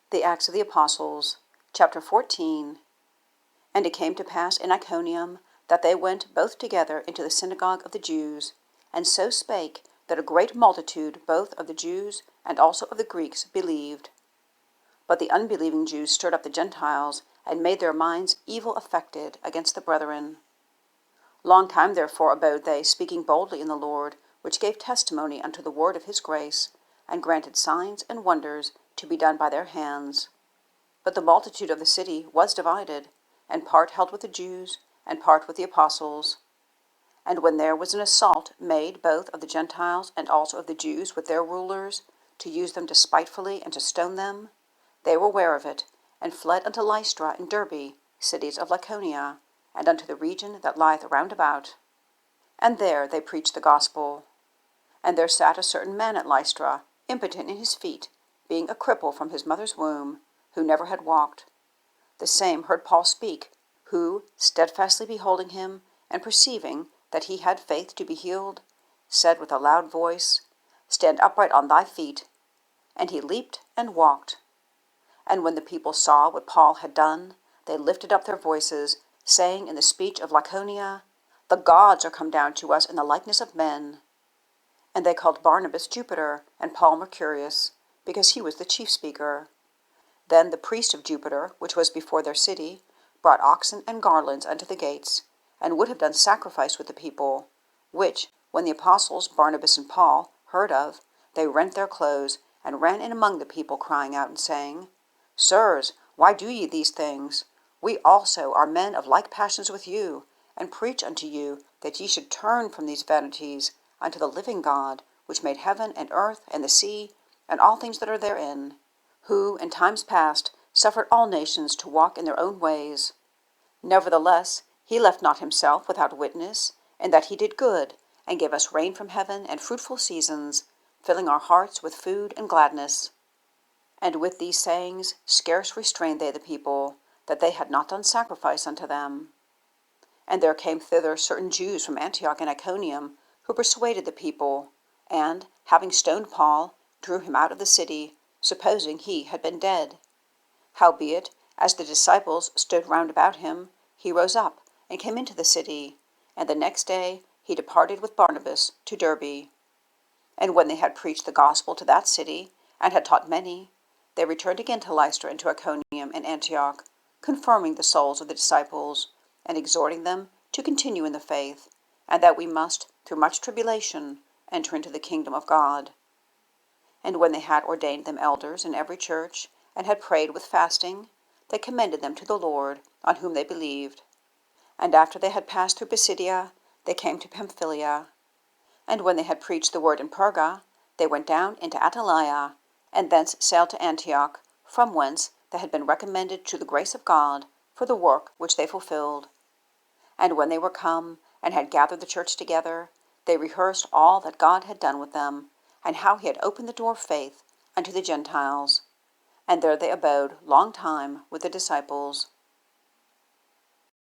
The Acts of the Apostles, chapter 14. And it came to pass in Iconium that they went both together into the synagogue of the Jews, and so spake that a great multitude both of the Jews and also of the Greeks believed. But the unbelieving Jews stirred up the Gentiles, and made their minds evil affected against the brethren. Long time therefore abode they, speaking boldly in the Lord, which gave testimony unto the word of his grace, and granted signs and wonders to be done by their hands. But the multitude of the city was divided, and part held with the Jews, and part with the apostles. And when there was an assault made both of the Gentiles and also of the Jews with their rulers, to use them despitefully and to stone them, they were ware of it, and fled unto Lystra and Derbe, cities of Lycaonia, and unto the region that lieth round about. And there they preached the gospel. And there sat a certain man at Lystra, impotent in his feet, being a cripple from his mother's womb, who never had walked. The same heard Paul speak, who, steadfastly beholding him, and perceiving that he had faith to be healed, said with a loud voice, Stand upright on thy feet. And he leaped and walked. And when the people saw what Paul had done, they lifted up their voices, saying in the speech of Lycaonia, The gods are come down to us in the likeness of men. And they called Barnabas Jupiter, and Paul Mercurius, because he was the chief speaker. Then the priest of Jupiter, which was before their city, brought oxen and garlands unto the gates, and would have done sacrifice with the people, which, when the apostles Barnabas and Paul heard of, they rent their clothes, and ran in among the people, crying out and saying, Sirs, why do ye these things? We also are men of like passions with you, and preach unto you that ye should turn from these vanities unto the living God, which made heaven and earth and the sea, and all things that are therein, who in times past suffered all nations to walk in their own ways. Nevertheless, he left not himself without witness, in that he did good, and gave us rain from heaven and fruitful seasons, filling our hearts with food and gladness. And with these sayings scarce restrained they the people, that they had not done sacrifice unto them. And there came thither certain Jews from Antioch and Iconium, who persuaded the people, and, having stoned Paul, drew him out of the city, supposing he had been dead. Howbeit, as the disciples stood round about him, he rose up, and came into the city, and the next day he departed with Barnabas to Derbe. And when they had preached the gospel to that city, and had taught many, they returned again to Lystra and to Iconium and Antioch, confirming the souls of the disciples, and exhorting them to continue in the faith, and that we must, through much tribulation, enter into the kingdom of God. And when they had ordained them elders in every church, and had prayed with fasting, they commended them to the Lord, on whom they believed. And after they had passed through Pisidia, they came to Pamphylia. And when they had preached the word in Perga, they went down into Attalia, and thence sailed to Antioch, from whence they had been recommended to the grace of God for the work which they fulfilled. And when they were come, and had gathered the church together, they rehearsed all that God had done with them, and how he had opened the door of faith unto the Gentiles. And there they abode long time with the disciples.